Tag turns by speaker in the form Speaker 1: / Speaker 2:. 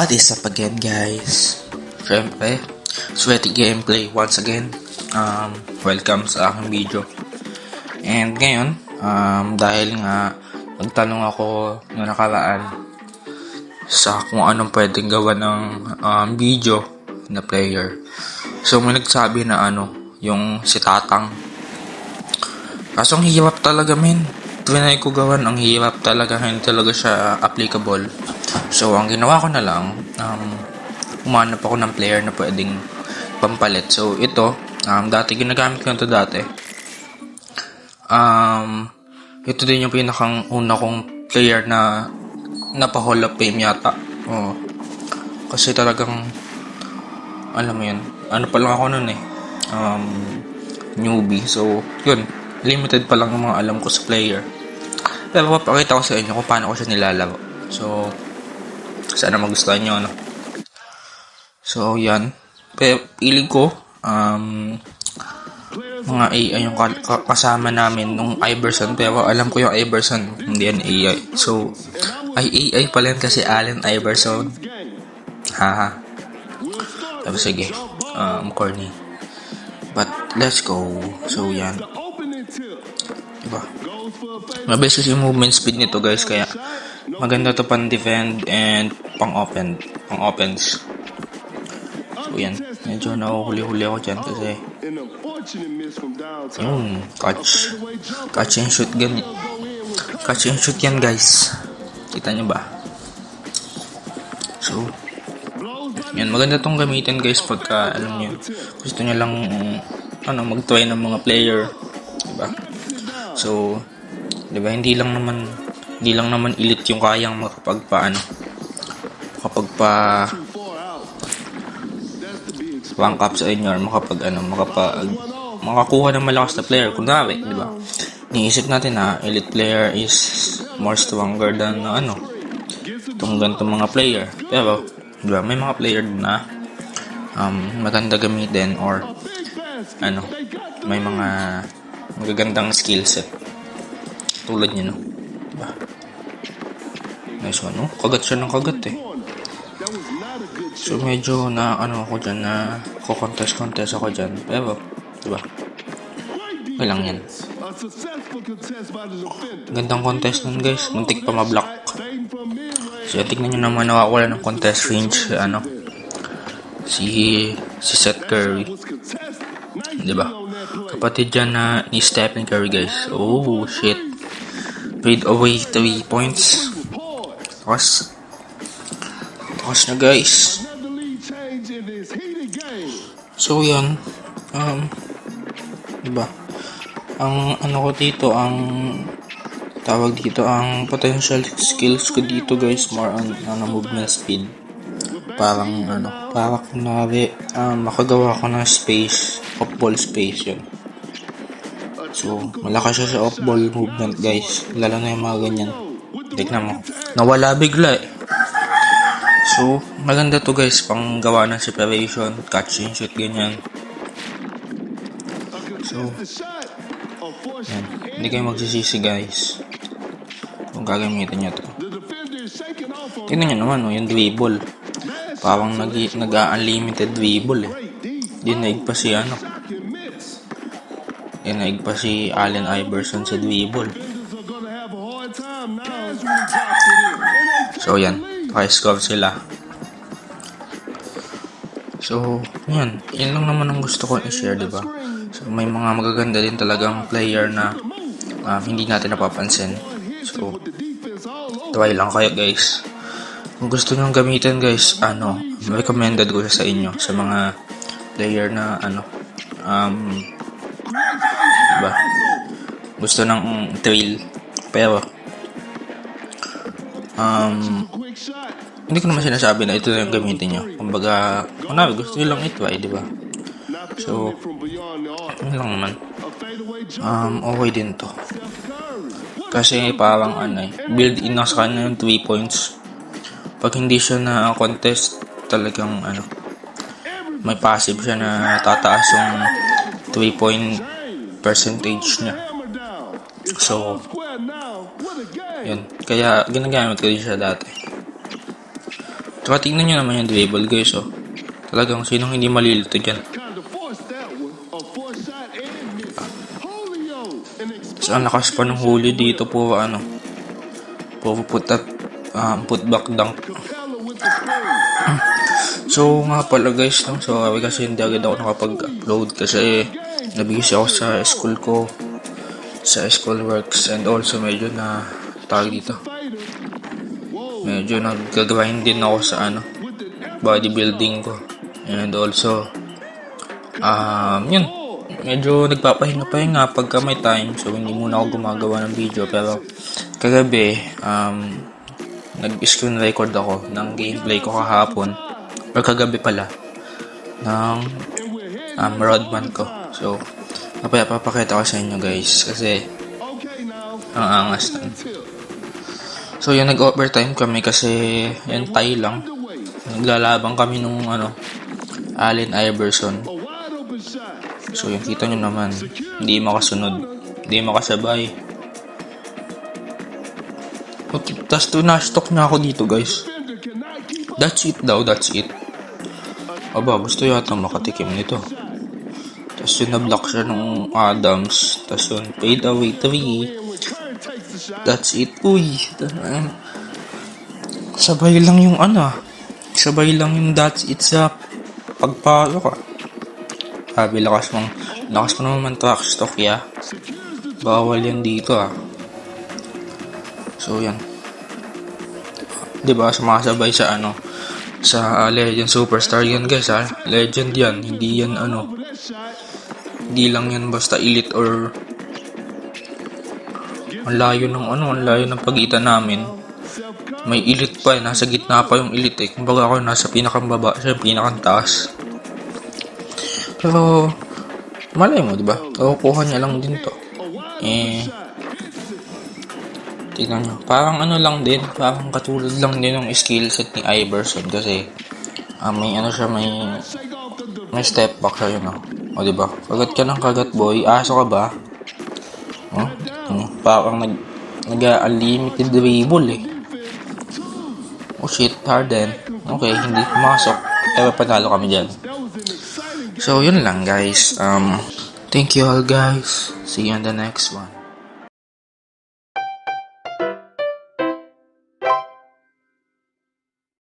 Speaker 1: What is up again, guys? Siyempre, Sweaty Gameplay once again. Welcome sa aking video. And ngayon, dahil nga nagtanong ako na nakaraan sa kung anong pwedeng gawa ng video na player. So may nagsabi na yung si Tatang. Kaso ang hirap talaga, men. Trinay ko gawan, ang hirap talaga, hindi talaga siya applicable. So ang ginawa ko na lang, umanap ako ng player na pwedeng pampalit. So ito, dati ginagamit ko ito dati. Ito din yung pinakang una kong player na napa-Hall of Fame yata. Kasi talagang, alam mo yun, pa lang ako nun newbie. So yun, limited pa lang ang mga alam ko sa player. Pero papakita ko sa inyo kung paano ko siya nilalaro. So sana magustuhan nyo, So yan, pero piling ko mga AI yung kasama namin nung Iverson, pero alam ko yung Iverson hindi yan AI. So AI pala yan kasi Allen Iverson. Haha. Pero sige, corny, but let's go. So yan, diba, mabilis kasi yung movement speed nito, guys, kaya maganda to pang defend and pang offense. So yan, medyo nahuhuli-huli ako dyan kasi catch and shoot yan, guys. Kita nyo ba? So yan, maganda tong gamitin, guys, pagka alam nyo gusto nyo lang mag-try ng mga player, diba? So diba, hindi lang naman elite yung kayang rank up sa inyo or makakuha ng malakas na player. Kunwari, diba, niisip natin na elite player is more stronger than itong ganitong mga player. Pero diba, may mga player na maganda gamitin or may mga magagandang skill set tulad nyo, diba? Nice one, kagat siya ng kagat So medyo na ako dyan, na contest ako dyan, pero diba, okay lang yan. Gandang contest nun, guys, muntik pa ma-block. So tignan nyo naman, nawawala ng contest range si Seth Curry, diba, kapatid dyan na ni Stephen Curry, guys. Oh shit, trade away 3 points. Takas na, guys. So yan, diba, ang ko dito, ang tawag dito, ang potential skills ko dito, guys, more on movement speed. Parang kunwari makagawa ko ng space, off-ball space, yun. So malakas siya sa off-ball movement, guys, lalo na yung mga ganyan. Tignan mo, nawala bigla So maganda to, guys, pang gawa ng separation, catch and shoot, ganyan. So yan, hindi kayo magsisisi, guys, kung gagamitin nyo to. Tingnan nyo naman, yung dribble, parang nag-unlimited dribble Dinaig pa si Allen Iverson sa dribble. So yan, score sila. So yan lang naman ang gusto ko i-share, diba? So may mga magaganda din talagang player na hindi natin napapansin. So try lang kayo, guys. Kung gusto nyo gamitin, guys, recommended ko siya sa inyo, sa mga player na diba, gusto ng thrill, pero hindi ko naman sinasabi na ito na yung gamitin nyo. Kumbaga, gusto nyo lang ito, diba? So yun lang naman. Okay din to, kasi parang build in na sa kanya yung 3 points. Pag hindi siya na contest, talagang may passive siya na tataas yung 3-point percentage niya. So yun, kaya ginagamit ko din siya dati. Tsaka tingnan nyo naman yung dribble guys, oh. Talagang sinong hindi malilito dyan. So, ang lakas pa ng huli dito po, puro put back dunk. So, nga pala guys, no? So, kasi hindi agad ako nakapag-upload kasi nabisi ako sa school ko, sa school works, and also medyo na tawag dito. Medyo nag-grind din ako sa bodybuilding ko. And also, yun. Medyo nagpapahinga-pahinga pagka may time. So, hindi muna ako gumagawa ng video. Pero, kagabi, nag-screen record ako ng gameplay ko kahapon. Or kagabi pala. Ng Rodman ko. So, papakita ko sa inyo guys. Kasi, ang angas na. So, yun, nag-overtime kami kasi yung tie lang. Naglalabang kami nung, Allen Iverson. So, yung kita nyo naman, hindi makasunod, hindi makasabay. Okay, tapos na-stock na ako dito, guys. That's it daw, that's it. Aba, gusto yata makatikim nito. Tapos yun, na-block siya ng Adams. Tapos yun, fade away 3. That's it, uy. Sabay lang yung sabay lang yung that's it sa pagpalo ka. Sabi, lakas mo naman track stock, ya. Bawal yan dito, So, yan. Diba, sumasabay sa sa Legend Superstar yan, guys, Legend yan, hindi yan, hindi lang yan basta elite or ang layo ng pagitan namin. May elite pa, nasa gitna pa yung elite, Kumbaga ako nasa pinakambaba, siya pinakang taas. Pero, malay mo, diba? Kukuha niya lang din to. Tignan nyo. Parang lang din. Parang katulad lang din ng skill set ni Iverson. Kasi, may siya, may step back siya yun, O, diba? Kagat ka ng kagat, boy. Aso ka ba? Parang nag-unlimited dribble, Oh, shit. Harden. Okay, hindi pumasok. Pero panalo kami dyan. So, yun lang guys. Thank you all guys. See you on the next one.